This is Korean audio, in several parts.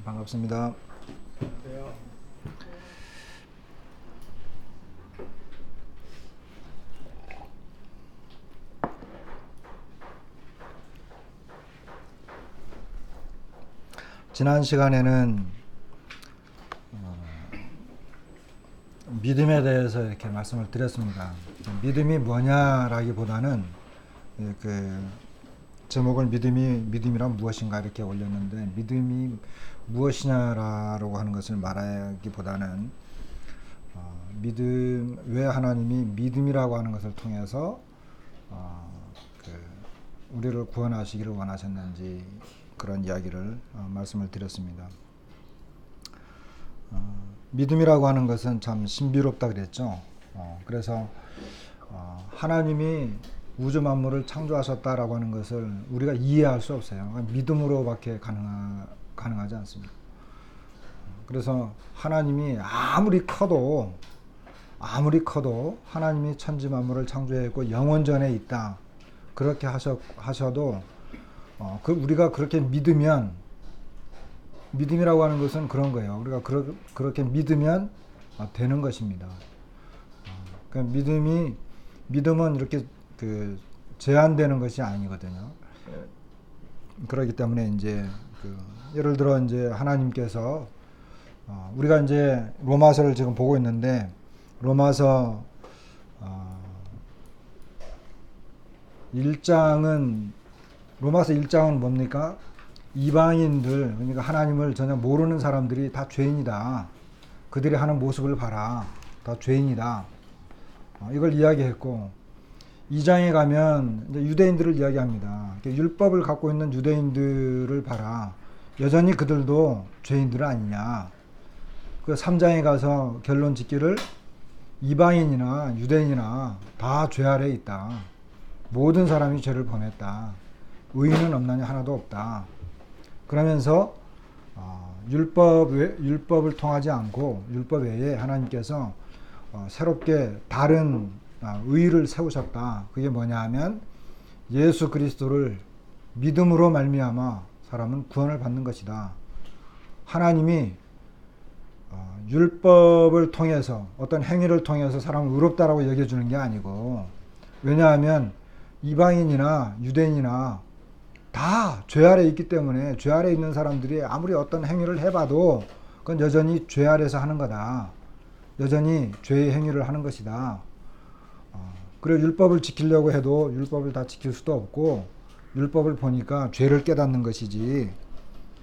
반갑습니다. 안녕하세요. 지난 시간에는 믿음에 대해서 이렇게 말씀을 드렸습니다. 믿음이 뭐냐라기보다는 그 제목을 믿음이란 무엇인가 이렇게 올렸는데, 믿음이 무엇이냐라고 하는 것을 말하기보다는 믿음, 왜 하나님이 믿음이라고 하는 것을 통해서 우리를 구원하시기를 원하셨는지 그런 이야기를 말씀을 드렸습니다. 믿음이라고 하는 것은 참 신비롭다 그랬죠. 그래서 하나님이 우주 만물을 창조하셨다라고 하는 것을 우리가 이해할 수 없어요. 믿음으로밖에 가능하지 않습니다. 그래서 하나님이 아무리 커도 하나님이 천지 만물을 창조했고 영원전에 있다 그렇게 하셔도 우리가 그렇게 믿으면, 믿음이라고 하는 것은 그런 거예요. 우리가 그렇게 믿으면 되는 것입니다. 그러니까 믿음은 이렇게 제한되는 것이 아니거든요. 그렇기 때문에 이제 예를 들어 이제 하나님께서 우리가 이제 로마서를 지금 보고 있는데, 로마서 1장은 뭡니까? 이방인들, 그러니까 하나님을 전혀 모르는 사람들이 다 죄인이다. 그들이 하는 모습을 봐라. 다 죄인이다. 이걸 이야기했고, 2장에 가면 이제 유대인들을 이야기합니다. 율법을 갖고 있는 유대인들을 봐라. 여전히 그들도 죄인들 아니냐. 그 3장에 가서 결론 짓기를 이방인이나 유대인이나 다 죄 아래에 있다. 모든 사람이 죄를 범했다. 의인은 없나니 하나도 없다. 그러면서 율법을 통하지 않고 율법 외에 하나님께서 새롭게 다른 의의를 세우셨다. 그게 뭐냐 하면 예수 그리스도를 믿음으로 말미암아 사람은 구원을 받는 것이다. 하나님이 율법을 통해서 어떤 행위를 통해서 사람을 의롭다라고 여겨주는 게 아니고, 왜냐하면 이방인이나 유대인이나 다 죄 아래 있기 때문에 죄 아래 있는 사람들이 아무리 어떤 행위를 해봐도 그건 여전히 죄 아래서 하는 거다. 여전히 죄의 행위를 하는 것이다. 그리고 율법을 지키려고 해도 율법을 다 지킬 수도 없고, 율법을 보니까 죄를 깨닫는 것이지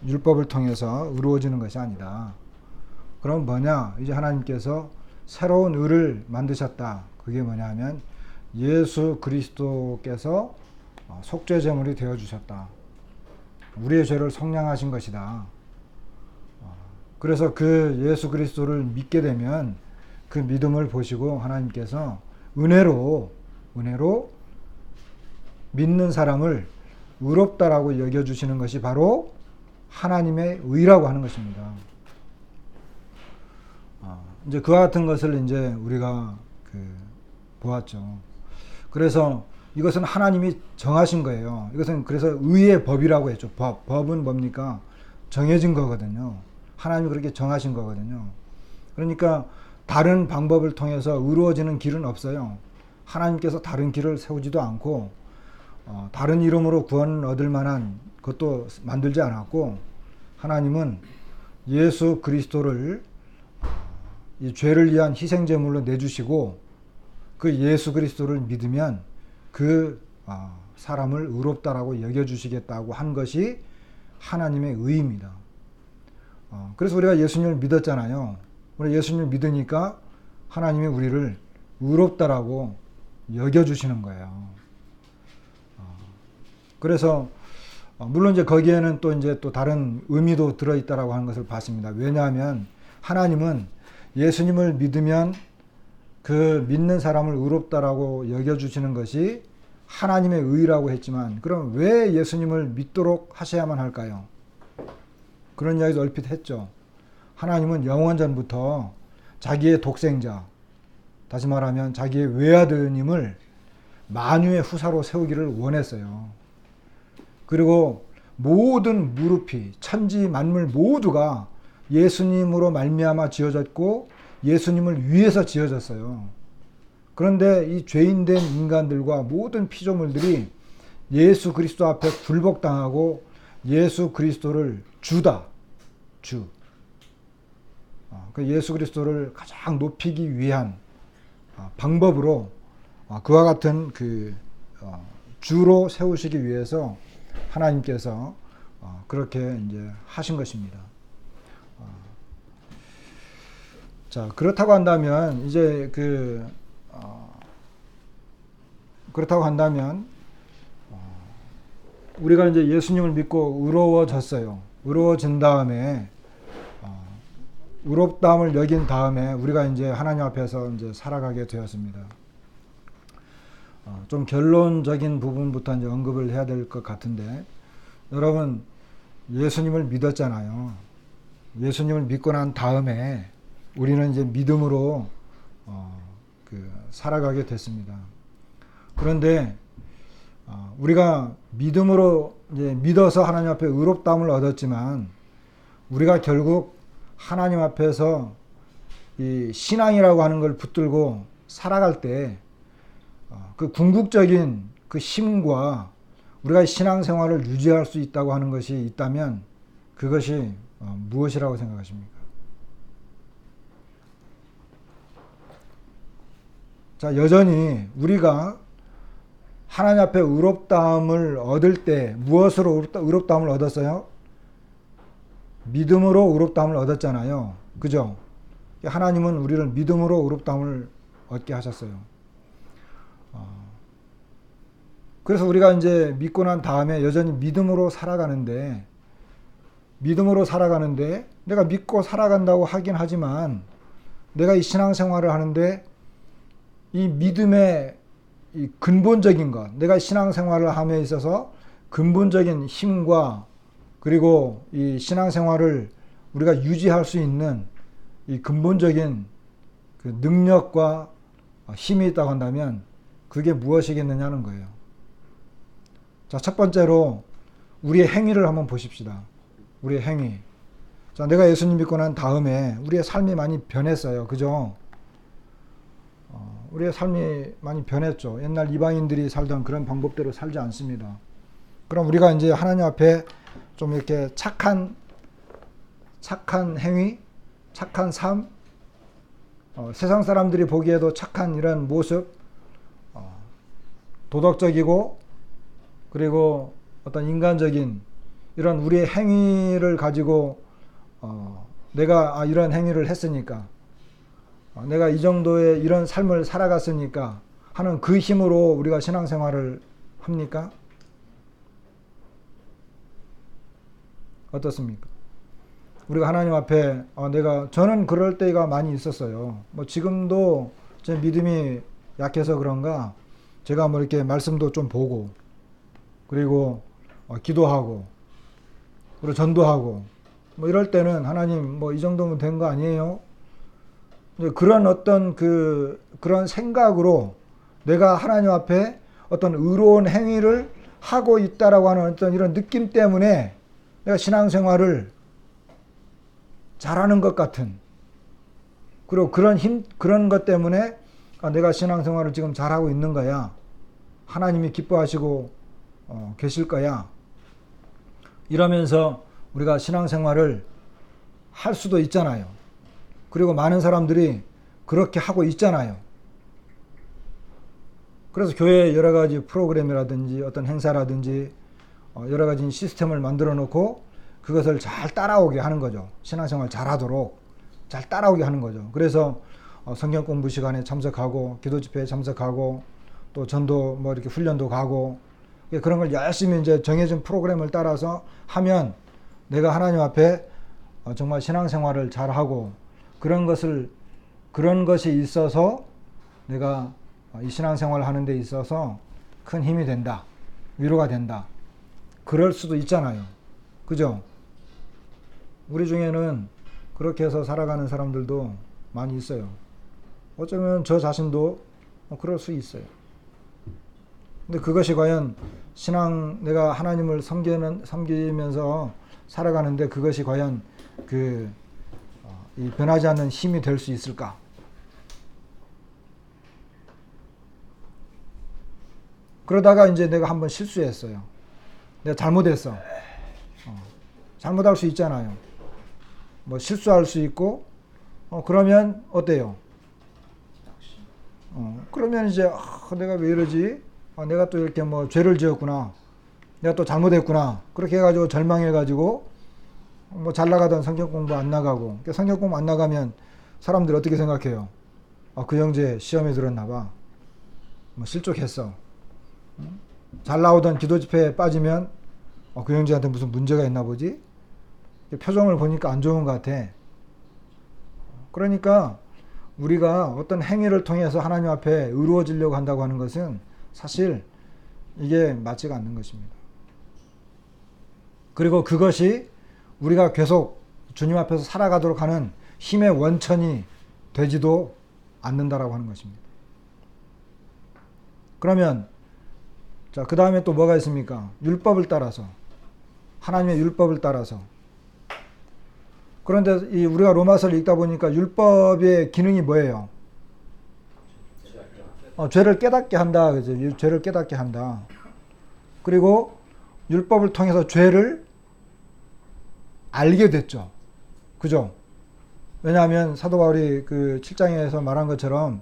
율법을 통해서 의로워지는 것이 아니다. 그럼 뭐냐? 이제 하나님께서 새로운 의를 만드셨다. 그게 뭐냐 하면 예수 그리스도께서 속죄 제물이 되어 주셨다. 우리의 죄를 속량하신 것이다. 그래서 그 예수 그리스도를 믿게 되면 그 믿음을 보시고 하나님께서 은혜로 믿는 사람을 의롭다라고 여겨주시는 것이 바로 하나님의 의라고 하는 것입니다. 이제 그와 같은 것을 이제 우리가 보았죠. 그래서 이것은 하나님이 정하신 거예요. 이것은 그래서 의의 법이라고 했죠. 법은 뭡니까? 정해진 거거든요. 하나님이 그렇게 정하신 거거든요. 그러니까 다른 방법을 통해서 의로워지는 길은 없어요. 하나님께서 다른 길을 세우지도 않고 다른 이름으로 구원을 얻을 만한 것도 만들지 않았고, 하나님은 예수 그리스도를 이 죄를 위한 희생제물로 내주시고, 그 예수 그리스도를 믿으면 그 사람을 의롭다라고 여겨주시겠다고 한 것이 하나님의 의입니다. 그래서 우리가 예수님을 믿었잖아요. 우리 예수님을 믿으니까 하나님이 우리를 의롭다라고 여겨주시는 거예요. 그래서 물론 이제 거기에는 또 다른 의미도 들어있다라고 하는 것을 봤습니다. 왜냐하면 하나님은 예수님을 믿으면 그 믿는 사람을 의롭다라고 여겨주시는 것이 하나님의 의라고 했지만, 그럼 왜 예수님을 믿도록 하셔야만 할까요? 그런 이야기도 얼핏 했죠. 하나님은 영원전부터 자기의 독생자, 다시 말하면 자기의 외아드님을 만유의 후사로 세우기를 원했어요. 그리고 모든 무릎이 천지 만물 모두가 예수님으로 말미암아 지어졌고 예수님을 위해서 지어졌어요. 그런데 이 죄인된 인간들과 모든 피조물들이 예수 그리스도 앞에 굴복당하고 예수 그리스도를 주다. 주. 예수 그리스도를 가장 높이기 위한 방법으로 그와 같은 주로 세우시기 위해서 하나님께서 그렇게 이제 하신 것입니다. 자, 그렇다고 한다면 이제 그렇다고 한다면 우리가 이제 예수님을 믿고 의로워졌어요. 의로워진 다음에 의롭다함을 여긴 다음에 우리가 이제 하나님 앞에서 이제 살아가게 되었습니다. 좀 결론적인 부분부터 이제 언급을 해야 될 것 같은데, 여러분 예수님을 믿었잖아요. 예수님을 믿고 난 다음에 우리는 이제 믿음으로 살아가게 됐습니다. 그런데 우리가 믿음으로 이제 믿어서 하나님 앞에 의롭다함을 얻었지만 우리가 결국 하나님 앞에서 이 신앙이라고 하는 걸 붙들고 살아갈 때 그 궁극적인 그 힘과 우리가 신앙생활을 유지할 수 있다고 하는 것이 있다면 그것이 무엇이라고 생각하십니까? 자, 여전히 우리가 하나님 앞에 의롭다함을 얻을 때 무엇으로 의롭다함을 얻었어요? 믿음으로 의롭다함을 얻었잖아요. 그죠? 하나님은 우리를 믿음으로 의롭다함을 얻게 하셨어요. 그래서 우리가 이제 믿고 난 다음에 여전히 믿음으로 살아가는데 내가 믿고 살아간다고 하긴 하지만 내가 이 신앙생활을 하는데 이 믿음의 이 근본적인 것, 내가 신앙생활을 함에 있어서 근본적인 힘과 그리고 이 신앙생활을 우리가 유지할 수 있는 이 근본적인 그 능력과 힘이 있다고 한다면 그게 무엇이겠느냐는 거예요. 자, 첫 번째로 우리의 행위를 한번 보십시다. 우리의 행위. 자, 내가 예수님 믿고 난 다음에 우리의 삶이 많이 변했어요. 그죠? 우리의 삶이 많이 변했죠. 옛날 이방인들이 살던 그런 방법대로 살지 않습니다. 그럼 우리가 이제 하나님 앞에 좀 이렇게 착한 행위, 착한 삶, 세상 사람들이 보기에도 착한 이런 모습, 도덕적이고 그리고 어떤 인간적인 이런 우리의 행위를 가지고 내가 이런 행위를 했으니까 내가 이 정도의 이런 삶을 살아갔으니까 하는 그 힘으로 우리가 신앙생활을 합니까? 어떻습니까? 우리가 하나님 앞에 저는 그럴 때가 많이 있었어요. 뭐 지금도 제 믿음이 약해서 그런가 제가 뭐 이렇게 말씀도 좀 보고 그리고 기도하고 그리고 전도하고 뭐 이럴 때는 하나님 뭐 이 정도면 된 거 아니에요? 그런 어떤 그런 생각으로 내가 하나님 앞에 어떤 의로운 행위를 하고 있다라고 하는 어떤 이런 느낌 때문에 내가 신앙생활을 잘하는 것 같은 그리고 그런 것 때문에 내가 신앙생활을 지금 잘하고 있는 거야. 하나님이 기뻐하시고 계실 거야. 이러면서 우리가 신앙생활을 할 수도 있잖아요. 그리고 많은 사람들이 그렇게 하고 있잖아요. 그래서 교회에 여러 가지 프로그램이라든지 어떤 행사라든지 여러 가지 시스템을 만들어 놓고 그것을 잘 따라오게 하는 거죠. 신앙생활 잘하도록 잘 따라오게 하는 거죠. 그래서 성경 공부 시간에 참석하고 기도 집회에 참석하고 또 전도 뭐 이렇게 훈련도 가고 그런 걸 열심히 이제 정해진 프로그램을 따라서 하면 내가 하나님 앞에 정말 신앙생활을 잘하고 그런 것이 있어서 내가 이 신앙생활을 하는 데 있어서 큰 힘이 된다. 위로가 된다. 그럴 수도 있잖아요. 그죠? 우리 중에는 그렇게 해서 살아가는 사람들도 많이 있어요. 어쩌면 저 자신도 그럴 수 있어요. 근데 그것이 과연 내가 하나님을 섬기면서 살아가는데 그것이 과연 이 변하지 않는 힘이 될 수 있을까? 그러다가 이제 내가 한번 실수했어요. 내가 잘못했어. 잘못할 수 있잖아요. 뭐 실수할 수 있고, 그러면 어때요? 그러면 이제 내가 왜 이러지? 내가 또 이렇게 뭐 죄를 지었구나. 내가 또 잘못했구나. 그렇게 해가지고 절망해가지고 뭐 잘 나가던 성경 공부 안 나가고, 성경 공부 안 나가면 사람들 어떻게 생각해요? 그 형제 시험에 들었나 봐. 뭐 실족했어. 잘 나오던 기도 집회에 빠지면 그 형제한테 무슨 문제가 있나 보지? 표정을 보니까 안 좋은 것 같아. 그러니까 우리가 어떤 행위를 통해서 하나님 앞에 의로워지려고 한다고 하는 것은 사실 이게 맞지가 않는 것입니다. 그리고 그것이 우리가 계속 주님 앞에서 살아가도록 하는 힘의 원천이 되지도 않는다라고 하는 것입니다. 그러면 자, 그 다음에 또 뭐가 있습니까? 율법을 따라서, 하나님의 율법을 따라서. 그런데 우리가 로마서를 읽다 보니까 율법의 기능이 뭐예요? 죄를 깨닫게 한다. 그죠? 죄를 깨닫게 한다. 그리고 율법을 통해서 죄를 알게 됐죠. 그죠? 왜냐하면 사도 바울이 그 7장에서 말한 것처럼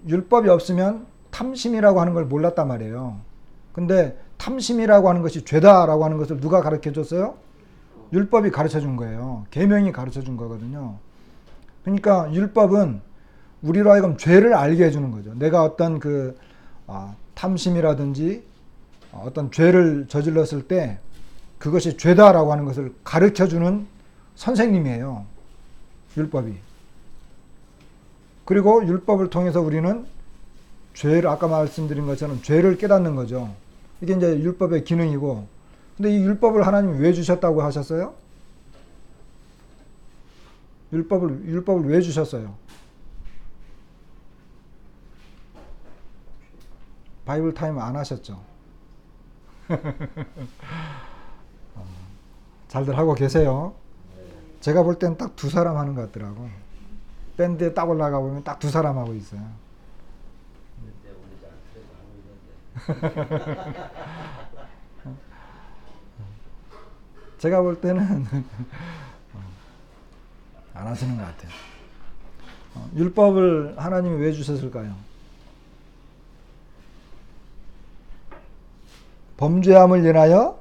율법이 없으면 탐심이라고 하는 걸 몰랐단 말이에요. 근데 탐심이라고 하는 것이 죄다라고 하는 것을 누가 가르쳐 줬어요? 율법이 가르쳐 준 거예요. 계명이 가르쳐 준 거거든요. 그러니까 율법은 우리로 하여금 죄를 알게 해주는 거죠. 내가 어떤 탐심이라든지 어떤 죄를 저질렀을 때 그것이 죄다라고 하는 것을 가르쳐 주는 선생님이에요. 율법이. 그리고 율법을 통해서 우리는 죄를, 아까 말씀드린 것처럼 죄를 깨닫는 거죠. 이게 이제 율법의 기능이고, 근데 이 율법을 하나님이 왜 주셨다고 하셨어요? 율법을 왜 주셨어요? 바이블 타임 안 하셨죠? 잘들 하고 계세요. 제가 볼 땐 딱 두 사람 하는 것 같더라고. 밴드에 딱 올라가 보면 딱 두 사람 하고 있어요. 제가 볼 때는 안 하시는 것 같아요. 율법을 하나님이 왜 주셨을까요? 범죄함을 인하여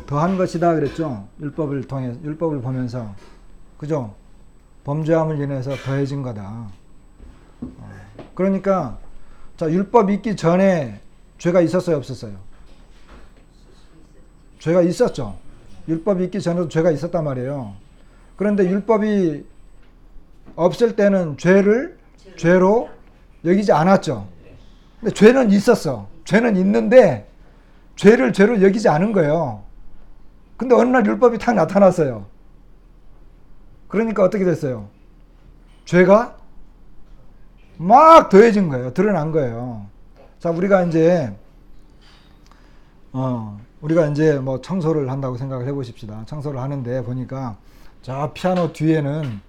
더한 것이다 그랬죠. 율법을 통해, 율법을 보면서. 그죠? 범죄함을 인해서 더해진 거다. 그러니까 자, 율법 있기 전에 죄가 있었어요, 없었어요? 죄가 있었죠. 율법이 있기 전에도 죄가 있었단 말이에요. 그런데 율법이 없을 때는 죄를 죄로 여기지 않았죠. 근데 죄는 있었어. 죄는 있는데 죄를 죄로 여기지 않은 거예요. 근데 어느 날 율법이 탁 나타났어요. 그러니까 어떻게 됐어요? 죄가 막 더해진 거예요. 드러난 거예요. 자, 우리가 이제 뭐 청소를 한다고 생각을 해보십시다. 청소를 하는데 보니까 저 피아노 뒤에는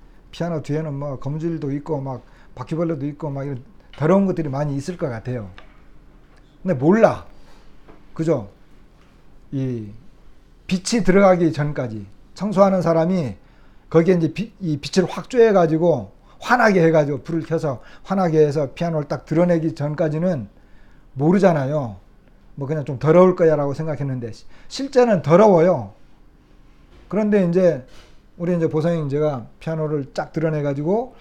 뭐 거미줄도 있고 막 바퀴벌레도 있고 막 이런 더러운 것들이 많이 있을 것 같아요. 근데 몰라. 그죠? 이 빛이 들어가기 전까지 청소하는 사람이 거기에 이제 이 빛을 확 쬐가지고 환하게 해가지고 불을 켜서 환하게 해서 피아노를 딱 드러내기 전까지는 모르잖아요. 뭐 그냥 좀 더러울 거야 라고 생각했는데 실제는 더러워요. 그런데 이제 우리 이제 보성이 제가 피아노를 쫙 드러내가지고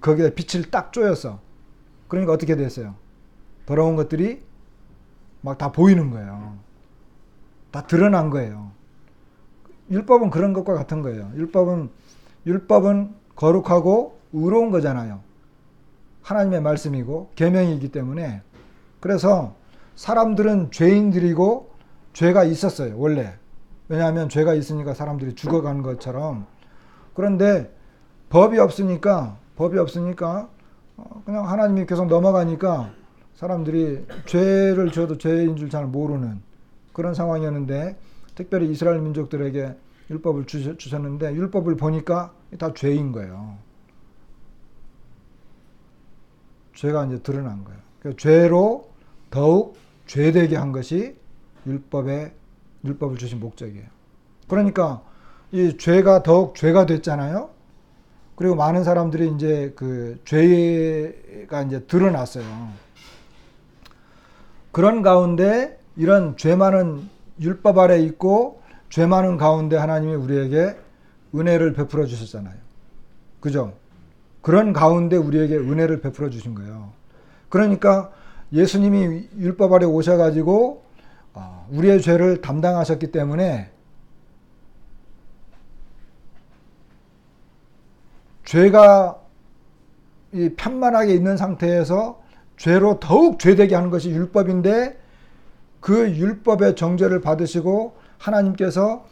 거기에 빛을 딱 쪼였어. 그러니까 어떻게 됐어요? 더러운 것들이 막 다 보이는 거예요. 다 드러난 거예요. 율법은 그런 것과 같은 거예요. 율법은 거룩하고 의로운 거잖아요. 하나님의 말씀이고 계명이기 때문에. 그래서 사람들은 죄인들이고 죄가 있었어요, 원래. 왜냐하면 죄가 있으니까 사람들이 죽어가는 것처럼. 그런데 법이 없으니까 그냥 하나님이 계속 넘어가니까 사람들이 죄를 지어도 죄인 줄 잘 모르는 그런 상황이었는데, 특별히 이스라엘 민족들에게 율법을 주셨는데 율법을 보니까 다 죄인 거예요. 죄가 이제 드러난 거예요. 그러니까 죄로 더욱 죄되게 한 것이 율법을 주신 목적이에요. 그러니까 이 죄가 더욱 죄가 됐잖아요. 그리고 많은 사람들이 이제 그 죄가 이제 드러났어요. 그런 가운데 이런 죄 많은 율법 아래 있고 죄 많은 가운데 하나님이 우리에게 은혜를 베풀어 주셨잖아요. 그죠? 그런 가운데 우리에게 은혜를 베풀어 주신 거예요. 그러니까 예수님이 율법 아래 오셔가지고 우리의 죄를 담당하셨기 때문에 죄가 이 편만하게 있는 상태에서 죄로 더욱 죄되게 하는 것이 율법인데, 그 율법의 정죄를 받으시고 하나님께서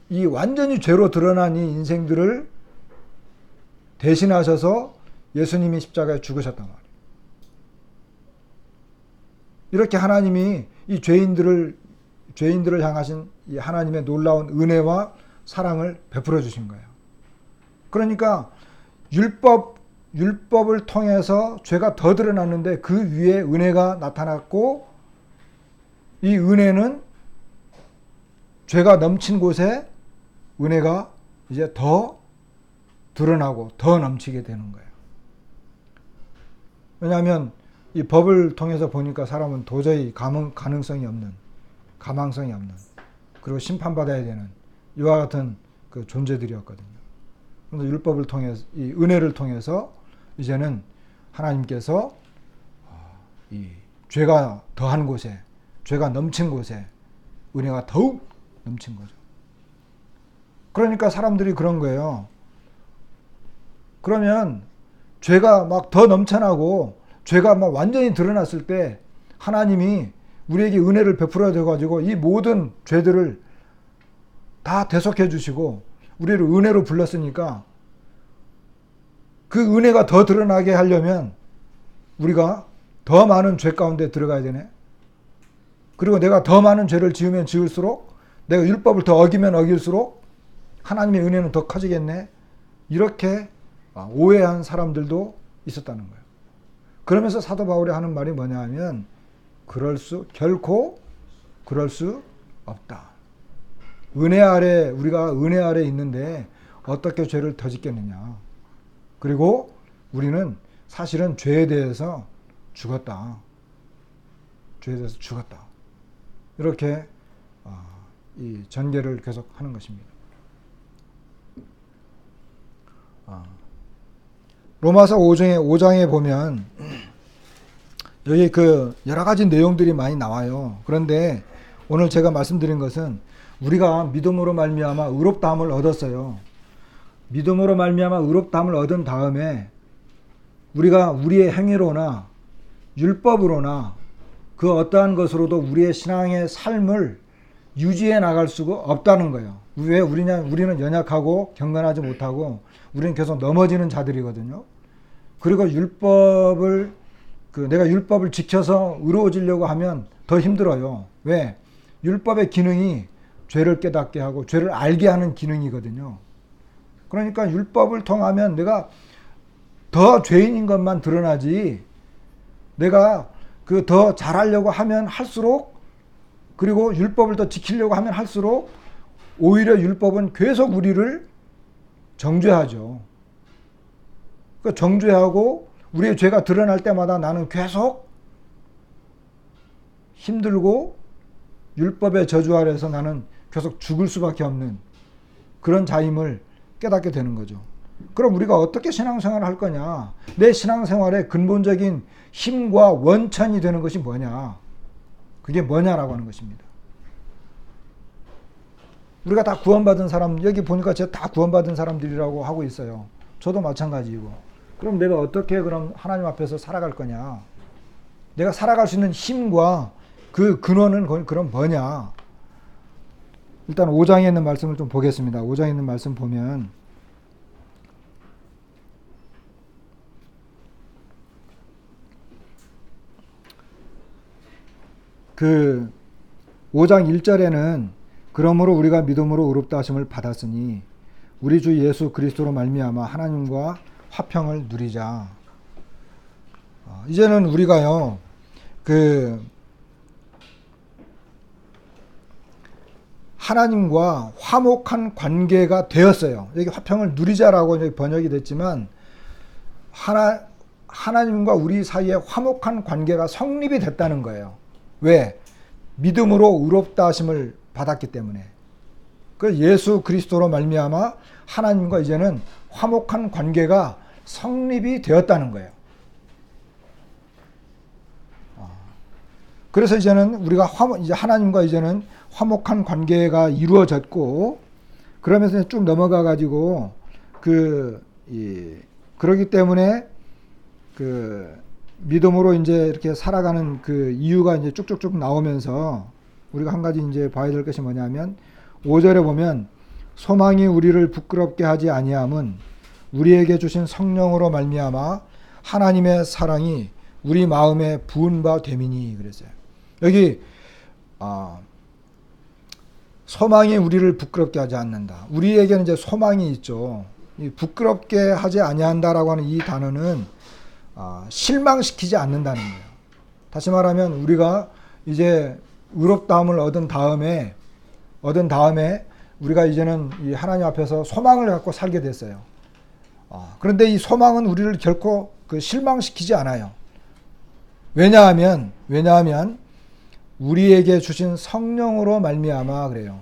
이 완전히 죄로 드러난 이 인생들을 대신하셔서 예수님이 십자가에 죽으셨단 말이에요. 이렇게 하나님이 이 죄인들을 향하신 이 하나님의 놀라운 은혜와 사랑을 베풀어 주신 거예요. 그러니까 율법을 통해서 죄가 더 드러났는데 그 위에 은혜가 나타났고, 이 은혜는 죄가 넘친 곳에 은혜가 이제 더 드러나고 더 넘치게 되는 거예요. 왜냐하면 이 법을 통해서 보니까 사람은 도저히 가망성이 없는, 그리고 심판받아야 되는 이와 같은 그 존재들이었거든요. 그래서 율법을 통해서, 이 은혜를 통해서 이제는 하나님께서 이 죄가 더한 곳에, 죄가 넘친 곳에 은혜가 더욱 넘친 거죠. 그러니까 사람들이 그런 거예요. 그러면 죄가 막 더 넘쳐나고 죄가 막 완전히 드러났을 때 하나님이 우리에게 은혜를 베풀어 줘가지고 이 모든 죄들을 다 대속해 주시고 우리를 은혜로 불렀으니까, 그 은혜가 더 드러나게 하려면 우리가 더 많은 죄 가운데 들어가야 되네. 그리고 내가 더 많은 죄를 지으면 지을수록, 내가 율법을 더 어기면 어길수록 하나님의 은혜는 더 커지겠네. 이렇게 오해한 사람들도 있었다는 거예요. 그러면서 사도 바울이 하는 말이 뭐냐 하면, 결코 그럴 수 없다. 우리가 은혜 아래 있는데 어떻게 죄를 더 짓겠느냐. 그리고 우리는 사실은 죄에 대해서 죽었다. 이렇게 이 전개를 계속 하는 것입니다. 로마서 5장에 보면 여기 그 여러 가지 내용들이 많이 나와요. 그런데 오늘 제가 말씀드린 것은 우리가 믿음으로 말미암아 의롭다함을 얻었어요. 믿음으로 말미암아 의롭다함을 얻은 다음에 우리가 우리의 행위로나 율법으로나 그 어떠한 것으로도 우리의 신앙의 삶을 유지해 나갈 수가 없다는 거예요. 왜? 우리는 연약하고 경건하지 못하고 우리는 계속 넘어지는 자들이거든요. 그리고 내가 율법을 지켜서 의로워지려고 하면 더 힘들어요. 왜? 율법의 기능이 죄를 깨닫게 하고 죄를 알게 하는 기능이거든요. 그러니까 율법을 통하면 내가 더 죄인인 것만 드러나지, 내가 그 더 잘하려고 하면 할수록, 그리고 율법을 더 지키려고 하면 할수록 오히려 율법은 계속 우리를 정죄하죠. 그 정죄하고 우리의 죄가 드러날 때마다 나는 계속 힘들고 율법의 저주 아래서 나는 계속 죽을 수밖에 없는 그런 자임을 깨닫게 되는 거죠. 그럼 우리가 어떻게 신앙생활을 할 거냐? 내 신앙생활의 근본적인 힘과 원천이 되는 것이 뭐냐? 그게 뭐냐라고 하는 것입니다. 우리가 다 구원받은 사람, 여기 보니까 제가 다 구원받은 사람들이라고 하고 있어요. 저도 마찬가지이고. 그럼 내가 어떻게 그럼 하나님 앞에서 살아갈 거냐? 내가 살아갈 수 있는 힘과 그 근원은 그럼 뭐냐? 일단 5장에 있는 말씀을 좀 보겠습니다. 5장에 있는 말씀 보면 그 5장 1절에는 그러므로 우리가 믿음으로 의롭다 하심을 받았으니 우리 주 예수 그리스도로 말미암아 하나님과 화평을 누리자. 이제는 우리가요, 하나님과 화목한 관계가 되었어요. 여기 화평을 누리자라고 번역이 됐지만 하나님과 우리 사이에 화목한 관계가 성립이 됐다는 거예요. 왜? 믿음으로 의롭다 하심을 받았기 때문에. 그 예수 그리스도로 말미암아 하나님과 이제는 화목한 관계가 성립이 되었다는 거예요. 그래서 이제는 우리가 이제 하나님과 이제는 화목한 관계가 이루어졌고, 그러면서 쭉 넘어가 가지고 그러기 때문에 믿음으로 이제 이렇게 살아가는 이유가 이제 쭉쭉쭉 나오면서 우리가 한 가지 이제 봐야 될 것이 뭐냐면 5절에 보면 소망이 우리를 부끄럽게 하지 아니함은 우리에게 주신 성령으로 말미암아 하나님의 사랑이 우리 마음에 부은 바 됨이니 그랬어요. 여기 소망이 우리를 부끄럽게 하지 않는다. 우리에게는 이제 소망이 있죠. 이 부끄럽게 하지 아니한다라고 하는 이 단어는 실망시키지 않는다는 거예요. 다시 말하면 우리가 이제 의롭다함을 얻은 다음에 우리가 이제는 이 하나님 앞에서 소망을 갖고 살게 됐어요. 그런데 이 소망은 우리를 결코 실망시키지 않아요. 왜냐하면 우리에게 주신 성령으로 말미암아 그래요.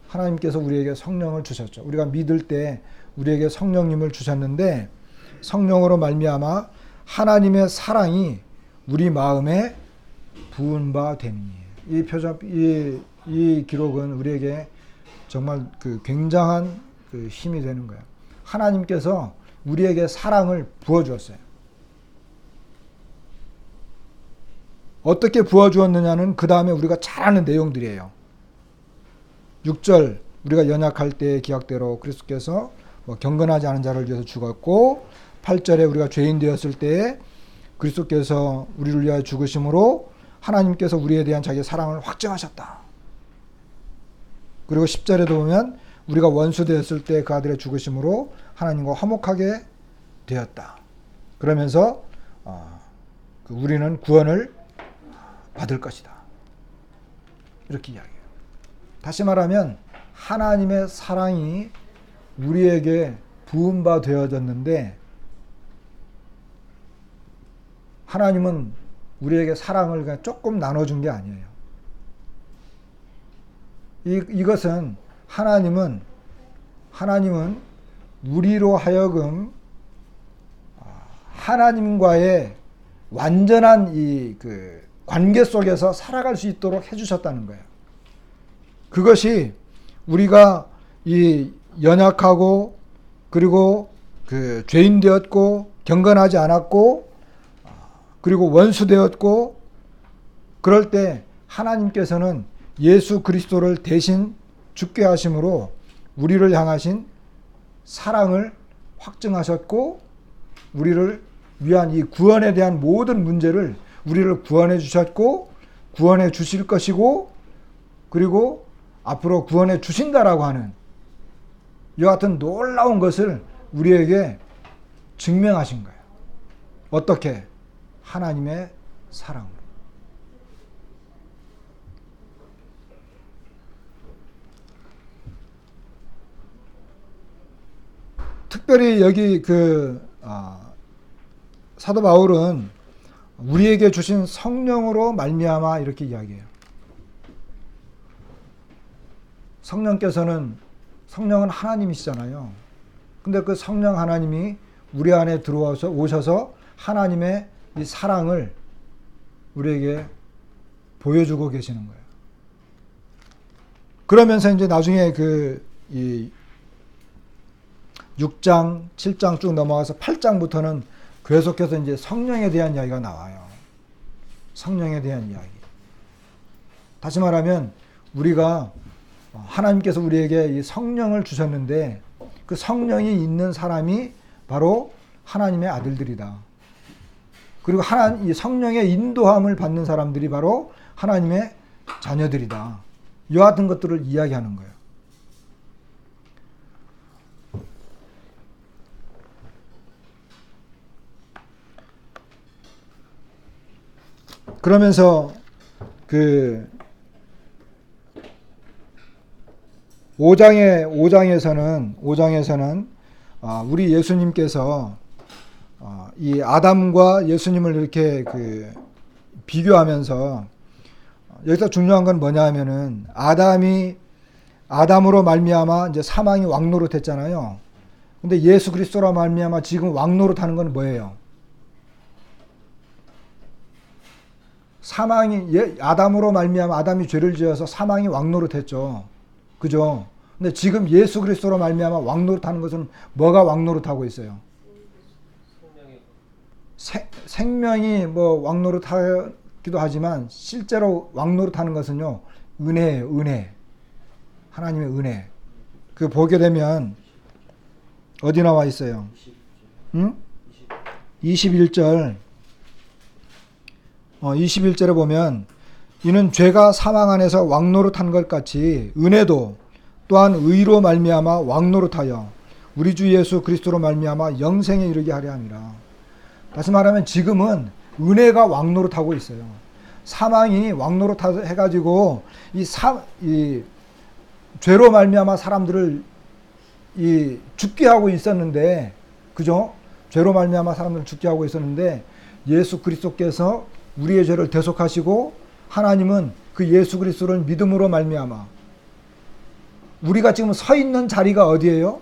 하나님께서 우리에게 성령을 주셨죠. 우리가 믿을 때 우리에게 성령님을 주셨는데 성령으로 말미암아 하나님의 사랑이 우리 마음에 부은 바 됨이에요. 이 기록은 우리에게 정말 굉장한 힘이 되는 거예요. 하나님께서 우리에게 사랑을 부어주었어요. 어떻게 부어주었느냐는 그 다음에 우리가 잘 아는 내용들이에요. 6절 우리가 연약할 때의 기약대로 그리스도께서 경건하지 않은 자를 위해서 죽었고, 8절에 우리가 죄인 되었을 때에 그리스도께서 우리를 위하여 죽으심으로 하나님께서 우리에 대한 자기의 사랑을 확증하셨다. 그리고 10절에도 보면 우리가 원수 되었을 때 그 아들의 죽으심으로 하나님과 화목하게 되었다. 그러면서 우리는 구원을 받을 것이다. 이렇게 이야기해요. 다시 말하면 하나님의 사랑이 우리에게 부은 바 되어졌는데 하나님은 우리에게 사랑을 그냥 조금 나눠준 게 아니에요. 이것은 하나님은 우리로 하여금 하나님과의 완전한 관계 속에서 살아갈 수 있도록 해주셨다는 거예요. 그것이 우리가 이 연약하고 그리고 죄인 되었고 경건하지 않았고 그리고 원수 되었고 그럴 때 하나님께서는 예수 그리스도를 대신 죽게 하심으로 우리를 향하신 사랑을 확증하셨고 우리를 위한 이 구원에 대한 모든 문제를 우리를 구원해 주셨고 구원해 주실 것이고 그리고 앞으로 구원해 주신다라고 하는 이와 같은 놀라운 것을 우리에게 증명하신 거예요. 어떻게? 하나님의 사랑으로. 특별히 여기 사도 바울은 우리에게 주신 성령으로 말미암아 이렇게 이야기해요. 성령은 하나님이시잖아요. 근데 그 성령 하나님이 우리 안에 오셔서 하나님의 이 사랑을 우리에게 보여주고 계시는 거예요. 그러면서 이제 나중에 이 6장, 7장 쭉 넘어가서 8장부터는 계속해서 이제 성령에 대한 이야기가 나와요. 성령에 대한 이야기. 다시 말하면 우리가 하나님께서 우리에게 이 성령을 주셨는데 그 성령이 있는 사람이 바로 하나님의 아들들이다. 그리고 이 성령의 인도함을 받는 사람들이 바로 하나님의 자녀들이다. 이와 같은 것들을 이야기하는 거예요. 그러면서 그 5장에서는 우리 예수님께서 이 아담과 예수님을 이렇게 그 비교하면서 여기서 중요한 건 뭐냐 하면은 아담으로 말미암아 이제 사망이 왕노릇했잖아요. 근데 예수 그리스도로 말미암아 지금 왕노릇하는 건 뭐예요? 아담으로 말미암아 아담이 죄를 지어서 사망이 왕노릇했죠. 그죠? 근데 지금 예수 그리스도로 말미암아 왕노릇하는 것은 뭐가 왕노릇하고 있어요? 생명이 뭐 왕노릇하기도 하지만 실제로 왕노릇하는 것은요, 은혜예요. 은혜. 하나님의 은혜. 그 보게 되면 어디 나와 있어요? 21절. 21절에 보면 이는 죄가 사망 안에서 왕노릇한 것 같이 은혜도 또한 의로 말미암아 왕노릇하여 우리 주 예수 그리스도로 말미암아 영생에 이르게 하려 함이라. 다시 말하면 지금은 은혜가 왕노릇하고 있어요. 사망이 왕노릇해가지고 이 죄로 말미암아 사람들을 죽게 하고 있었는데, 그죠? 죄로 말미암아 사람들을 죽게 하고 있었는데 예수 그리스도께서 우리의 죄를 대속하시고 하나님은 그 예수 그리스도를 믿음으로 말미암아 우리가 지금 서 있는 자리가 어디예요?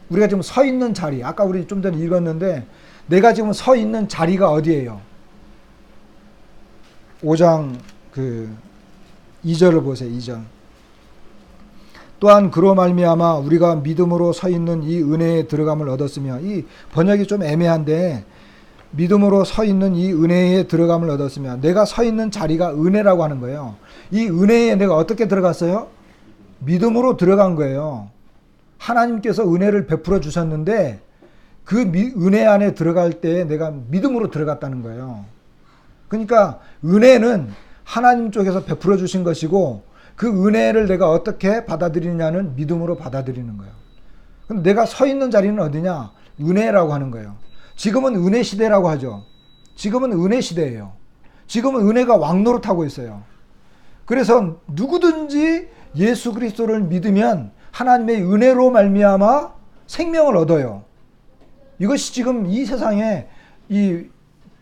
우리가 지금 서 있는 자리, 아까 우리 좀 전에 읽었는데 내가 지금 서 있는 자리가 어디예요? 5장 그 2절을 보세요. 2절. 또한 그로 말미암아 우리가 믿음으로 서 있는 이 은혜에 들어감을 얻었으며, 이 번역이 좀 애매한데 믿음으로 서 있는 이 은혜에 들어감을 얻었으며, 내가 서 있는 자리가 은혜라고 하는 거예요. 이 은혜에 내가 어떻게 들어갔어요? 믿음으로 들어간 거예요. 하나님께서 은혜를 베풀어 주셨는데 그 은혜 안에 들어갈 때 내가 믿음으로 들어갔다는 거예요. 그러니까 은혜는 하나님 쪽에서 베풀어 주신 것이고 그 은혜를 내가 어떻게 받아들이냐는 믿음으로 받아들이는 거예요. 근데 내가 서 있는 자리는 어디냐? 은혜라고 하는 거예요. 지금은 은혜 시대라고 하죠. 지금은 은혜 시대예요. 지금은 은혜가 왕노릇하고 있어요. 그래서 누구든지 예수 그리스도를 믿으면 하나님의 은혜로 말미암아 생명을 얻어요. 이것이 지금 이 세상에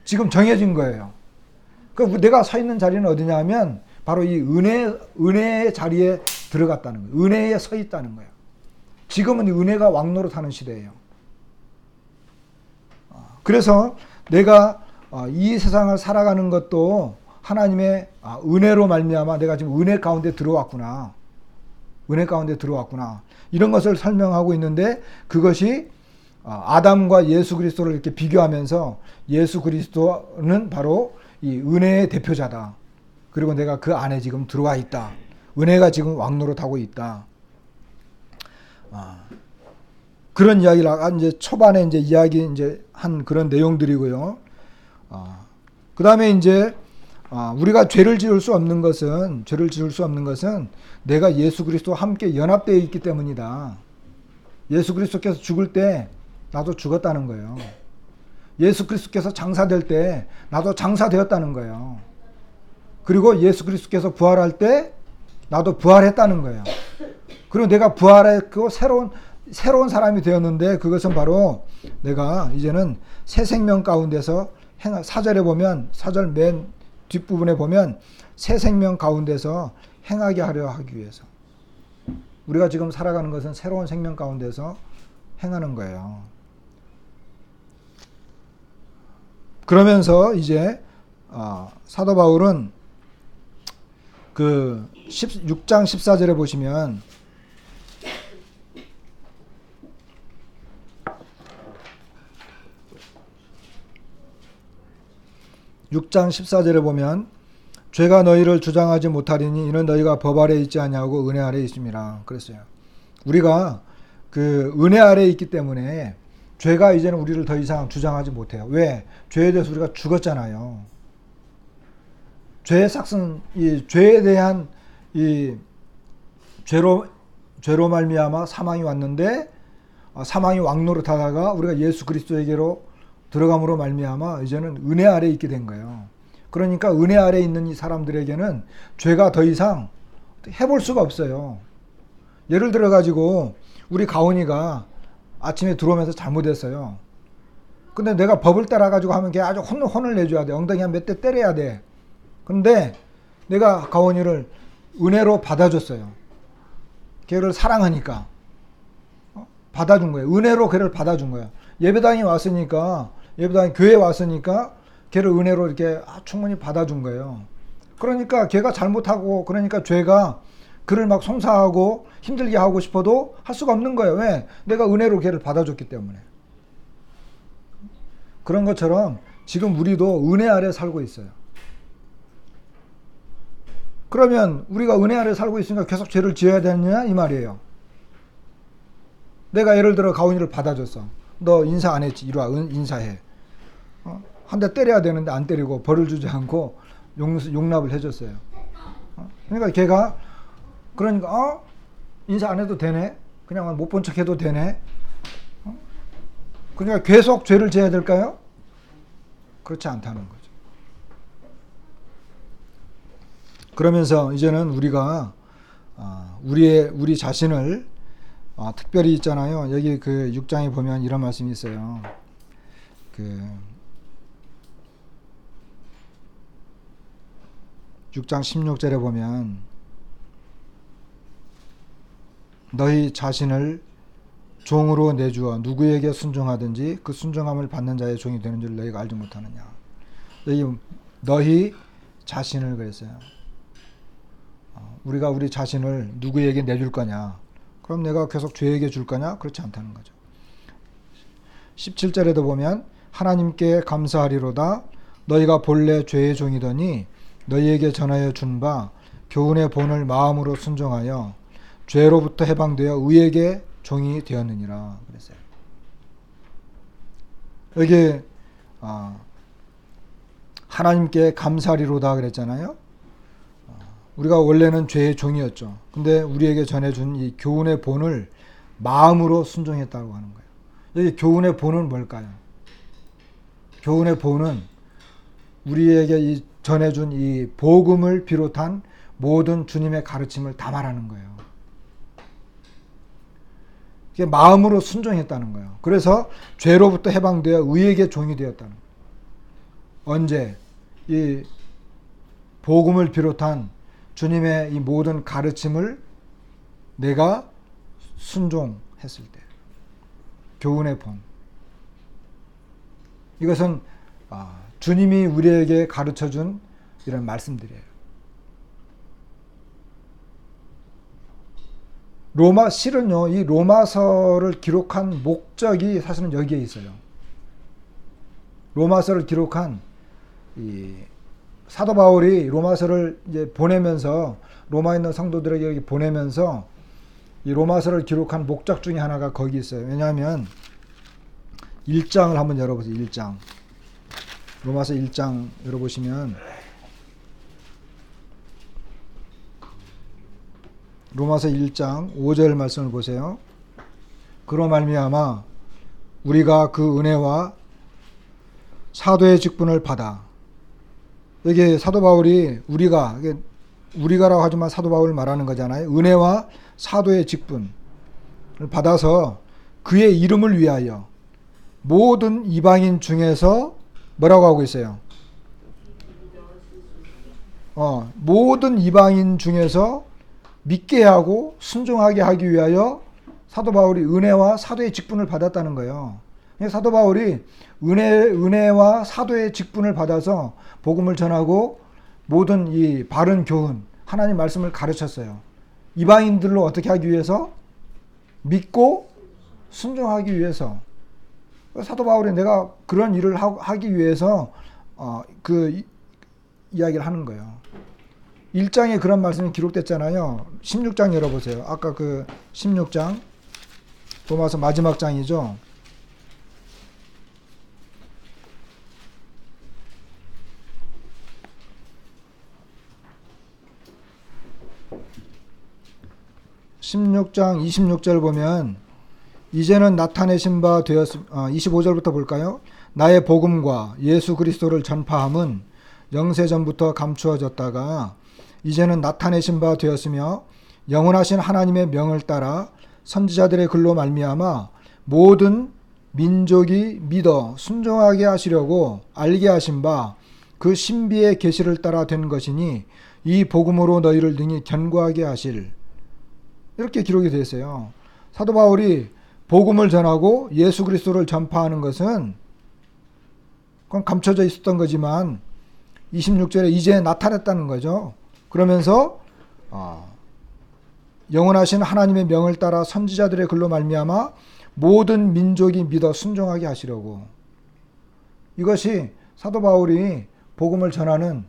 지금 정해진 거예요. 그러니까 내가 서 있는 자리는 어디냐 하면 바로 이 은혜의 자리에 들어갔다는 거예요. 은혜에 서 있다는 거예요. 지금은 은혜가 왕노릇하는 시대예요. 그래서 내가 이 세상을 살아가는 것도 하나님의 은혜로 말미암아 내가 지금 은혜 가운데 들어왔구나. 은혜 가운데 들어왔구나. 이런 것을 설명하고 있는데 그것이 아담과 예수 그리스도를 이렇게 비교하면서 예수 그리스도는 바로 이 은혜의 대표자다. 그리고 내가 그 안에 지금 들어와 있다. 은혜가 지금 왕노릇하고 있다. 그런 이야기를 이제 초반에 이제 이야기 이제 한 그런 내용들이고요. 그 다음에 이제 우리가 죄를 지을 수 없는 것은 내가 예수 그리스도와 함께 연합되어 있기 때문이다. 예수 그리스도께서 죽을 때 나도 죽었다는 거예요. 예수 그리스도께서 장사될 때 나도 장사되었다는 거예요. 그리고 예수 그리스도께서 부활할 때 나도 부활했다는 거예요. 그리고 내가 부활했고 새로운 사람이 되었는데 그것은 바로 내가 이제는 새 생명 가운데서 4절에 보면 4절 맨 뒷부분에 보면 새 생명 가운데서 행하게 하려 하기 위해서 우리가 지금 살아가는 것은 새로운 생명 가운데서 행하는 거예요. 그러면서 이제 사도 바울은 그 6장 14절에 보시면 죄가 너희를 주장하지 못하리니 이는 너희가 법 아래 있지 아니하고 은혜 아래 있음이라 그랬어요. 우리가 그 은혜 아래 있기 때문에 죄가 이제는 우리를 더 이상 주장하지 못해요. 왜? 죄에 대해서 우리가 죽었잖아요. 죄의 삭슨, 이 죄에 대한 이 죄로 말미암아 사망이 왔는데, 사망이 왕노릇하다가 우리가 예수 그리스도에게로 들어감으로 말미암아 이제는 은혜 아래 있게 된 거예요. 그러니까 은혜 아래 있는 이 사람들에게는 죄가 더 이상 해볼 수가 없어요. 예를 들어 가지고 우리 가온이가 아침에 들어오면서 잘못했어요. 근데 내가 법을 따라 가지고 하면 걔 아주 혼을 내줘야 돼. 엉덩이 한 몇 대 때려야 돼. 근데 내가 가온이를 은혜로 받아줬어요. 걔를 사랑하니까 받아준 거예요. 은혜로 걔를 받아준 거예요. 예배당에 왔으니까, 예배당 교회에 왔으니까 걔를 은혜로 이렇게 충분히 받아준 거예요. 그러니까 걔가 잘못하고, 그러니까 죄가 그를 막 송사하고 힘들게 하고 싶어도 할 수가 없는 거예요. 왜? 내가 은혜로 걔를 받아줬기 때문에. 그런 것처럼 지금 우리도 은혜 아래 살고 있어요. 그러면 우리가 은혜 아래 살고 있으니까 계속 죄를 지어야 되느냐 이 말이에요. 내가 예를 들어 가온이를 받아줬어. 너 인사 안 했지? 이리 와, 인사해. 한 대 때려야 되는데 안 때리고 벌을 주지 않고 용납을 해줬어요. 그러니까 걔가 그러니까 인사 안 해도 되네? 그냥 못 본 척 해도 되네? 그러니까 계속 죄를 지어야 될까요? 그렇지 않다는 거죠. 그러면서 이제는 우리가 우리 자신을 특별히 있잖아요. 여기 그 6장에 보면 이런 말씀이 있어요. 그 6장 16절에 보면 너희 자신을 종으로 내주어 누구에게 순종하든지 그 순종함을 받는 자의 종이 되는 줄 너희가 알지 못하느냐. 여기 너희 자신을 그랬어요. 우리가 우리 자신을 누구에게 내줄 거냐? 그럼 내가 계속 죄에게 줄 거냐? 그렇지 않다는 거죠. 17절에도 보면 하나님께 감사하리로다 너희가 본래 죄의 종이더니 너희에게 전하여 준 바 교훈의 본을 마음으로 순종하여 죄로부터 해방되어 의에게 종이 되었느니라 그랬어요. 여기 하나님께 감사하리로다 그랬잖아요. 우리가 원래는 죄의 종이었죠. 근데 우리에게 전해준 이 교훈의 본을 마음으로 순종했다고 하는 거예요. 여기 교훈의 본은 뭘까요? 교훈의 본은 우리에게 전해준 이 복음을 비롯한 모든 주님의 가르침을 다 말하는 거예요. 이게 마음으로 순종했다는 거예요. 그래서 죄로부터 해방되어 의에게 종이 되었다는 거예요. 언제? 이 복음을 비롯한 주님의 이 모든 가르침을 내가 순종했을 때. 교훈의 본. 이것은 주님이 우리에게 가르쳐준 이런 말씀들이에요. 실은요, 이 로마서를 기록한 목적이 사실은 여기에 있어요. 로마서를 기록한 이 사도 바울이 로마서를 이제 보내면서 로마에 있는 성도들에게 여기 보내면서 이 로마서를 기록한 목적 중에 하나가 거기 있어요. 왜냐하면 1장을 한번 열어보세요. 1장. 로마서 1장 열어보시면 로마서 1장 5절 말씀을 보세요. 그로 말미암아 우리가 그 은혜와 사도의 직분을 받아. 여기 사도 바울이 우리가라고 하지만 사도 바울을 말하는 거잖아요. 은혜와 사도의 직분을 받아서 그의 이름을 위하여 모든 이방인 중에서 뭐라고 하고 있어요? 모든 이방인 중에서 믿게 하고 순종하게 하기 위하여 사도 바울이 은혜와 사도의 직분을 받았다는 거예요. 사도 바울이 은혜와 사도의 직분을 받아서 복음을 전하고 모든 이 바른 교훈, 하나님 말씀을 가르쳤어요. 이방인들로 어떻게 하기 위해서? 믿고 순종하기 위해서. 사도 바울이 내가 그런 일을 하기 위해서 그 이야기를 하는 거예요. 1장에 그런 말씀이 기록됐잖아요. 16장 열어보세요. 아까 그 16장 로마서 마지막 장이죠. 16장 26절 보면 이제는 나타내신 바 되었음. 25절부터 볼까요? 나의 복음과 예수 그리스도를 전파함은 영세전부터 감추어졌다가 이제는 나타내신 바 되었으며 영원하신 하나님의 명을 따라 선지자들의 글로 말미암아 모든 민족이 믿어 순종하게 하시려고 알게 하신 바 그 신비의 계시를 따라 된 것이니 이 복음으로 너희를 능히 견고하게 하실. 이렇게 기록이 되어 있어요. 사도 바울이 복음을 전하고 예수 그리스도를 전파하는 것은 그건 감춰져 있었던 거지만 26절에 이제 나타났다는 거죠. 그러면서 영원하신 하나님의 명을 따라 선지자들의 글로 말미암아 모든 민족이 믿어 순종하게 하시려고. 이것이 사도 바울이 복음을 전하는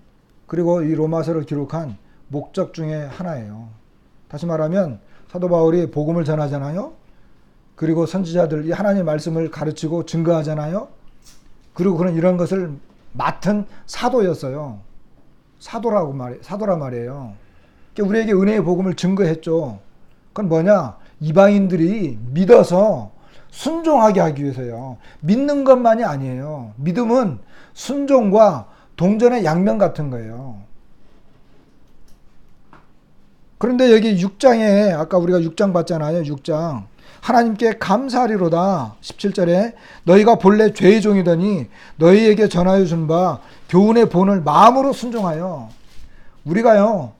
그리고 이 로마서를 기록한 목적 중에 하나예요. 다시 말하면 사도 바울이 복음을 전하잖아요. 그리고 선지자들, 이 하나님의 말씀을 가르치고 증거하잖아요. 그리고 그는 이런 것을 맡은 사도였어요. 사도란 말이에요. 우리에게 은혜의 복음을 증거했죠. 그건 뭐냐? 이방인들이 믿어서 순종하게 하기 위해서요. 믿는 것만이 아니에요. 믿음은 순종과 동전의 양면 같은 거예요. 그런데 여기 6장에 아까 우리가 6장 봤잖아요. 6장. 하나님께 감사하리로다. 17절에 너희가 본래 죄의 종이더니 너희에게 전하여 준 바 교훈의 본을 마음으로 순종하여. 우리가요.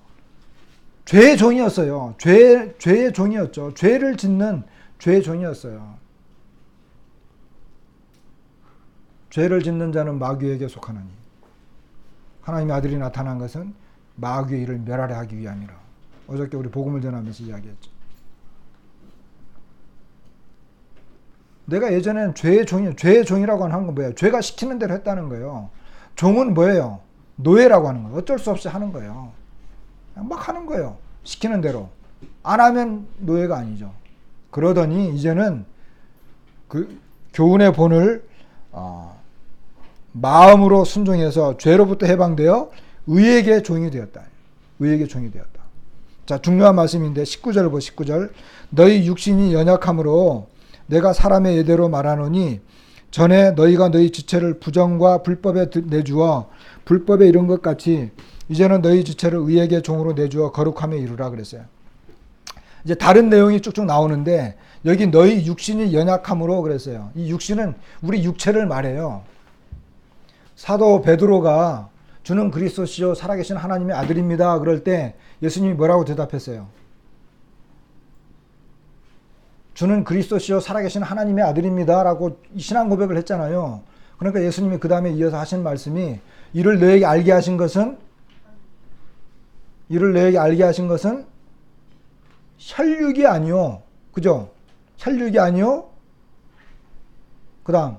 죄의 종이었어요. 죄의 종이었죠. 죄를 짓는 죄의 종이었어요. 죄를 짓는 자는 마귀에게 속하나니 하나님의 아들이 나타난 것은 마귀의 일을 멸하려 하기 위함이라. 어저께 우리 복음을 전하면서 이야기했죠. 내가 예전에는 죄의 종이라고 하는 건 뭐예요? 죄가 시키는 대로 했다는 거예요. 종은 뭐예요? 노예라고 하는 거예요. 어쩔 수 없이 하는 거예요. 그냥 막 하는 거예요. 시키는 대로. 안 하면 노예가 아니죠. 그러더니 이제는 그 교훈의 본을 마음으로 순종해서 죄로부터 해방되어 의에게 종이 되었다. 의에게 종이 되었다. 자, 중요한 말씀인데 19절 보 19절. 너희 육신이 연약함으로 내가 사람의 예대로 말하노니 전에 너희가 너희 지체를 부정과 불법에 내주어 불법에 이른 것 같이 이제는 너희 지체를 의에게 종으로 내주어 거룩함에 이르라 그랬어요. 이제 다른 내용이 쭉쭉 나오는데 여기 너희 육신이 연약함으로 그랬어요. 이 육신은 우리 육체를 말해요. 사도 베드로가 주는 그리스도시요 살아계신 하나님의 아들입니다. 그럴 때 예수님이 뭐라고 대답했어요? 주는 그리스도시요 살아계신 하나님의 아들입니다. 라고 신앙 고백을 했잖아요. 그러니까 예수님이 그 다음에 이어서 하신 말씀이 이를 너에게 알게 하신 것은 혈육이 아니요. 그죠? 혈육이 아니요. 그 다음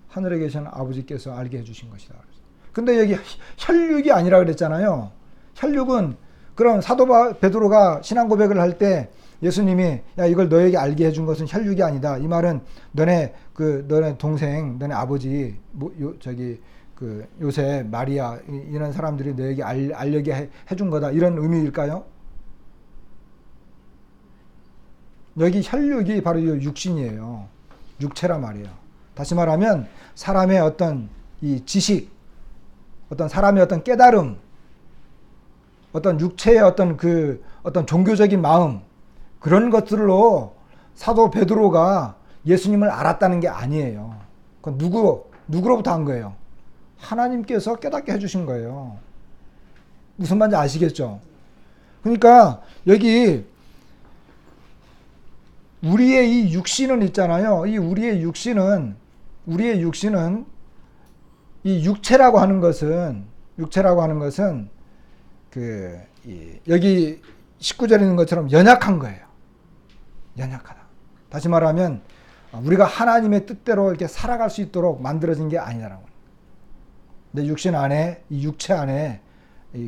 하늘에 계시는 아버지께서 알게 해주신 것이다. 근데 여기 혈육이 아니라 그랬잖아요. 혈육은 그럼 사도 베드로가 신앙 고백을 할 때 예수님이 야 이걸 너에게 알게 해준 것은 혈육이 아니다. 이 말은 너네 동생, 너네 아버지 요셉, 마리아 이런 사람들이 너에게 알려게 해준 거다. 이런 의미일까요? 여기 혈육이 바로 이 육신이에요. 육체란 말이에요. 다시 말하면 사람의 어떤 이 지식, 어떤 사람의 어떤 깨달음, 어떤 육체의 어떤 종교적인 마음, 그런 것들로 사도 베드로가 예수님을 알았다는 게 아니에요. 그건 누구로부터 한 거예요? 하나님께서 깨닫게 해주신 거예요. 무슨 말인지 아시겠죠? 그러니까 여기 우리의 이 육신은 있잖아요. 이 우리의 육신은 이 육체라고 하는 것은 여기 19절에 있는 것처럼 연약한 거예요. 연약하다. 다시 말하면 우리가 하나님의 뜻대로 이렇게 살아갈 수 있도록 만들어진 게 아니라는 거예요. 내 육신 안에, 이 육체 안에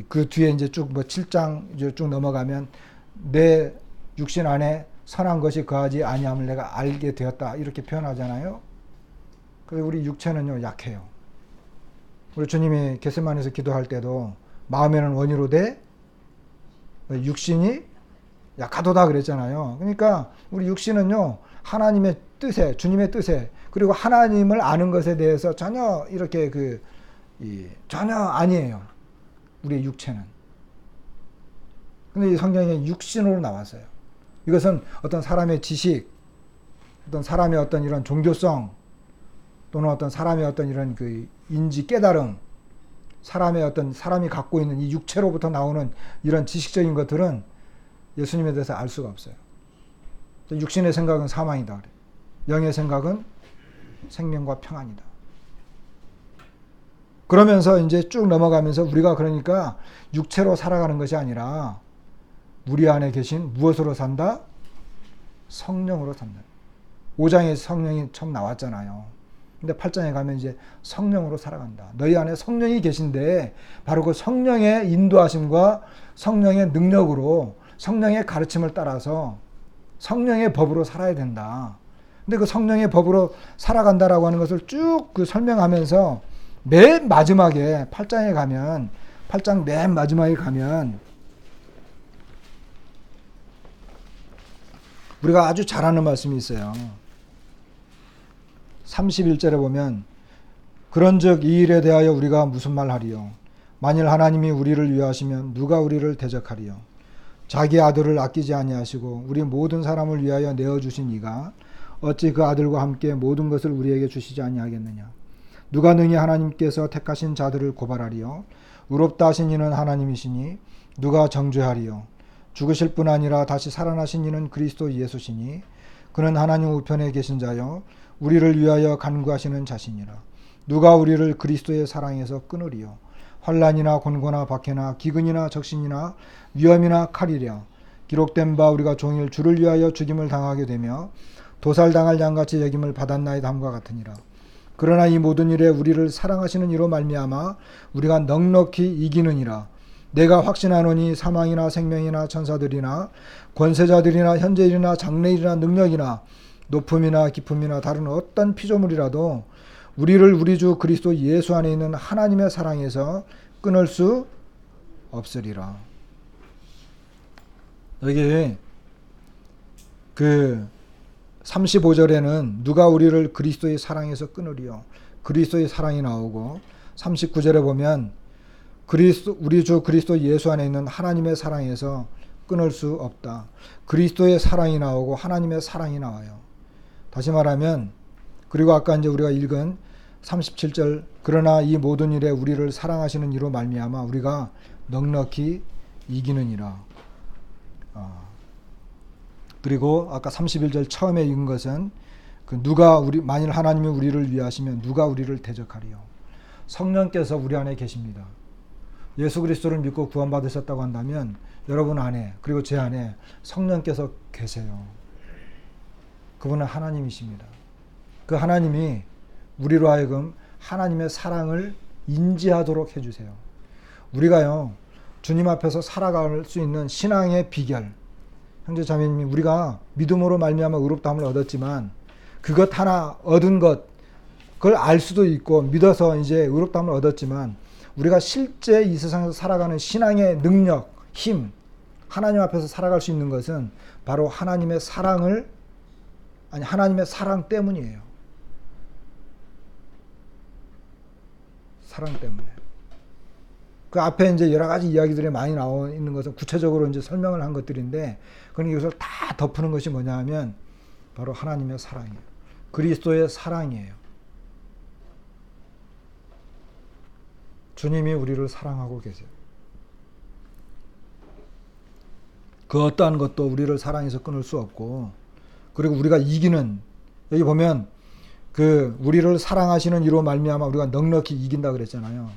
그 뒤에 이제 쭉 7장 이제 쭉 넘어가면 내 육신 안에 선한 것이 거하지 아니함을 내가 알게 되었다. 이렇게 표현하잖아요. 그래서 우리 육체는요, 약해요. 우리 주님이 겟세마네에서 기도할 때도 마음에는 원이로 돼 육신이 약하도다 그랬잖아요. 그러니까 우리 육신은요, 하나님의 뜻에, 주님의 뜻에, 그리고 하나님을 아는 것에 대해서 전혀 이렇게 전혀 아니에요. 우리의 육체는. 근데 이 성경에 육신으로 나왔어요. 이것은 어떤 사람의 지식, 어떤 사람의 어떤 이런 종교성, 또는 어떤 사람의 어떤 이런 인지, 깨달음, 사람이 갖고 있는 이 육체로부터 나오는 이런 지식적인 것들은 예수님에 대해서 알 수가 없어요. 육신의 생각은 사망이다 그래. 영의 생각은 생명과 평안이다. 그러면서 이제 쭉 넘어가면서 우리가 그러니까 육체로 살아가는 것이 아니라 우리 안에 계신 무엇으로 산다? 성령으로 산다. 5장에 성령이 처음 나왔잖아요. 근데 8장에 가면 이제 성령으로 살아간다. 너희 안에 성령이 계신데 바로 그 성령의 인도하심과 성령의 능력으로 성령의 가르침을 따라서 성령의 법으로 살아야 된다. 근데 그 성령의 법으로 살아간다라고 하는 것을 쭉 설명하면서 맨 마지막에 8장에 가면 8장 맨 마지막에 가면 우리가 아주 잘 아는 말씀이 있어요. 31절에 보면 그런즉 이 일에 대하여 우리가 무슨 말하리요? 만일 하나님이 우리를 위하시면 누가 우리를 대적하리요? 자기 아들을 아끼지 아니하시고 우리 모든 사람을 위하여 내어주신 이가 어찌 그 아들과 함께 모든 것을 우리에게 주시지 아니하겠느냐? 누가 능히 하나님께서 택하신 자들을 고발하리요? 의롭다 하신 이는 하나님이시니 누가 정죄하리요? 죽으실 뿐 아니라 다시 살아나신 이는 그리스도 예수시니 그는 하나님 우편에 계신 자요 우리를 위하여 간구하시는 자시니라. 누가 우리를 그리스도의 사랑에서 끊으리요? 환난이나 곤고나 박해나 기근이나 적신이나 위험이나 칼이랴. 기록된 바 우리가 종일 주를 위하여 죽임을 당하게 되며 도살당할 양같이 여김을 받았나이다 함과 같으니라. 그러나 이 모든 일에 우리를 사랑하시는 이로 말미암아 우리가 넉넉히 이기느니라. 내가 확신하노니 사망이나 생명이나 천사들이나 권세자들이나 현재일이나 장래일이나 능력이나 높음이나 깊음이나 다른 어떤 피조물이라도 우리를 우리 주 그리스도 예수 안에 있는 하나님의 사랑에서 끊을 수 없으리라. 여기 35절에는 누가 우리를 그리스도의 사랑에서 끊으리요? 그리스도의 사랑이 나오고 39절에 보면 우리 주 그리스도 예수 안에 있는 하나님의 사랑에서 끊을 수 없다. 그리스도의 사랑이 나오고 하나님의 사랑이 나와요. 다시 말하면 그리고 아까 이제 우리가 읽은 37절 그러나 이 모든 일에 우리를 사랑하시는 이로 말미암아 우리가 넉넉히 이기느니라. 그리고 아까 31절 처음에 읽은 것은 만일 하나님이 우리를 위하시면 누가 우리를 대적하리요? 성령께서 우리 안에 계십니다. 예수 그리스도를 믿고 구원받으셨다고 한다면 여러분 안에 그리고 제 안에 성령께서 계세요. 그분은 하나님이십니다. 그 하나님이 우리로 하여금 하나님의 사랑을 인지하도록 해주세요. 우리가요 주님 앞에서 살아갈 수 있는 신앙의 비결, 형제 자매님이 우리가 믿음으로 말미암아 의롭다함을 얻었지만 그것 하나 얻은 그걸 알 수도 있고 믿어서 이제 의롭다함을 얻었지만 우리가 실제 이 세상에서 살아가는 신앙의 능력, 힘, 하나님 앞에서 살아갈 수 있는 것은 바로 하나님의 사랑 때문이에요. 사랑 때문에. 그 앞에 이제 여러 가지 이야기들이 많이 나와 있는 것은 구체적으로 이제 설명을 한 것들인데, 그런 이것을 다 덮는 것이 뭐냐 하면 바로 하나님의 사랑이에요. 그리스도의 사랑이에요. 주님이 우리를 사랑하고 계세요. 그 어떠한 것도 우리를 사랑해서 끊을 수 없고, 그리고 우리가 이기는, 여기 보면 우리를 사랑하시는 이로 말미암아 우리가 넉넉히 이긴다 그랬잖아요.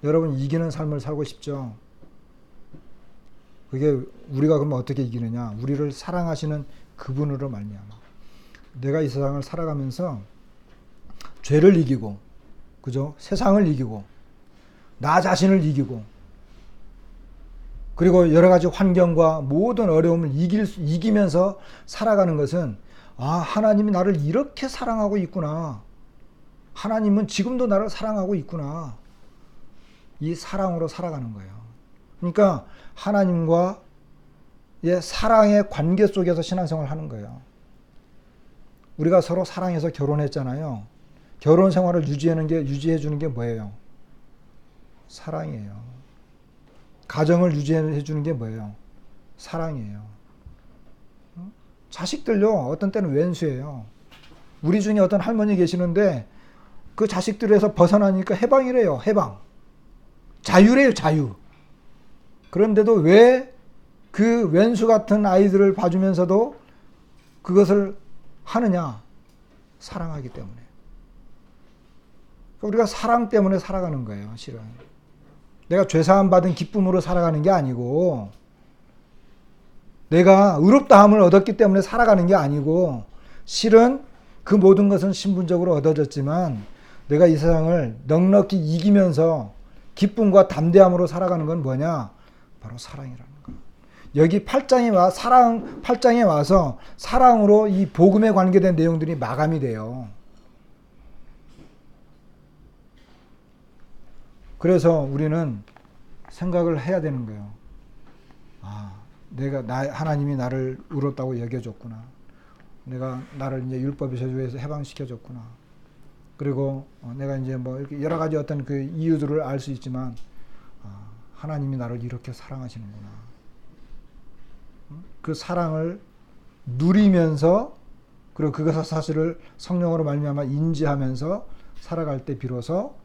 여러분 이기는 삶을 살고 싶죠? 그게 우리가 그러면 어떻게 이기느냐? 우리를 사랑하시는 그분으로 말미암아. 내가 이 세상을 살아가면서 죄를 이기고, 그죠? 세상을 이기고, 나 자신을 이기고, 그리고 여러 가지 환경과 모든 어려움을 이기면서 살아가는 것은 하나님이 나를 이렇게 사랑하고 있구나. 하나님은 지금도 나를 사랑하고 있구나. 이 사랑으로 살아가는 거예요. 그러니까 하나님과 사랑의 관계 속에서 신앙생활을 하는 거예요. 우리가 서로 사랑해서 결혼했잖아요. 결혼 생활을 유지해 주는 게 뭐예요? 사랑이에요. 가정을 유지해 주는 게 뭐예요? 사랑이에요. 자식들요, 어떤 때는 왼수예요. 우리 중에 어떤 할머니 계시는데 그 자식들에서 벗어나니까 해방이래요. 해방. 자유래요. 자유. 그런데도 왜 그 왼수 같은 아이들을 봐주면서도 그것을 하느냐? 사랑하기 때문에. 우리가 사랑 때문에 살아가는 거예요. 실은. 내가 죄사함 받은 기쁨으로 살아가는 게 아니고, 내가 의롭다함을 얻었기 때문에 살아가는 게 아니고, 실은 그 모든 것은 신분적으로 얻어졌지만 내가 이 세상을 넉넉히 이기면서 기쁨과 담대함으로 살아가는 건 뭐냐? 바로 사랑이라는 거예요. 여기 8장에 와서 사랑으로 이 복음에 관계된 내용들이 마감이 돼요. 그래서 우리는 생각을 해야 되는 거예요. 하나님이 나를 의롭다고 여겨줬구나. 나를 이제 율법의 저주에서 해방시켜줬구나. 그리고 내가 이제 뭐 이렇게 여러 가지 어떤 그 이유들을 알 수 있지만, 하나님이 나를 이렇게 사랑하시는구나. 그 사랑을 누리면서, 그리고 그것의 사실을 성령으로 말미암아 인지하면서 살아갈 때 비로소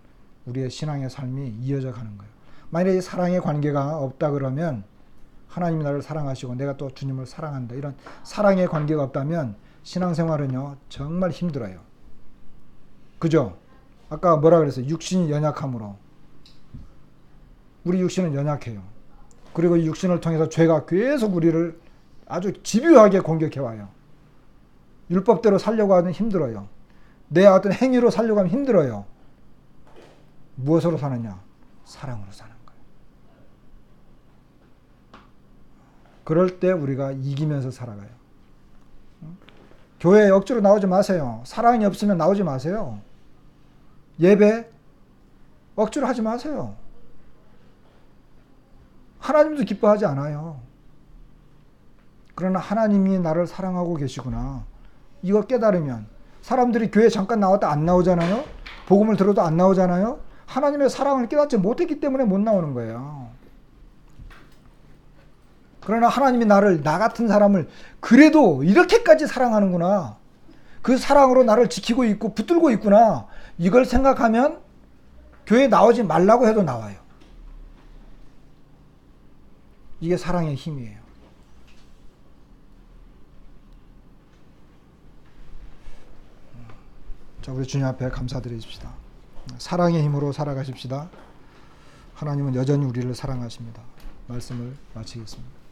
우리의 신앙의 삶이 이어져 가는 거예요. 만약에 사랑의 관계가 없다 그러면, 하나님이 나를 사랑하시고 내가 또 주님을 사랑한다, 이런 사랑의 관계가 없다면 신앙생활은요 정말 힘들어요. 그죠? 아까 뭐라 그랬어요? 육신이 연약함으로. 우리 육신은 연약해요. 그리고 이 육신을 통해서 죄가 계속 우리를 아주 집요하게 공격해와요. 율법대로 살려고 하면 힘들어요. 내 어떤 행위로 살려고 하면 힘들어요. 무엇으로 사느냐? 사랑으로 사는 거예요. 그럴 때 우리가 이기면서 살아가요. 교회에 억지로 나오지 마세요. 사랑이 없으면 나오지 마세요. 예배 억지로 하지 마세요. 하나님도 기뻐하지 않아요. 그러나 하나님이 나를 사랑하고 계시구나, 이거 깨달으면, 사람들이 교회 잠깐 나왔다 안 나오잖아요. 복음을 들어도 안 나오잖아요. 하나님의 사랑을 깨닫지 못했기 때문에 못 나오는 거예요. 그러나 하나님이 나 같은 사람을 그래도 이렇게까지 사랑하는구나, 그 사랑으로 나를 지키고 있고 붙들고 있구나, 이걸 생각하면 교회에 나오지 말라고 해도 나와요. 이게 사랑의 힘이에요. 자, 우리 주님 앞에 감사드리십시다. 사랑의 힘으로 살아가십시다. 하나님은 여전히 우리를 사랑하십니다. 말씀을 마치겠습니다.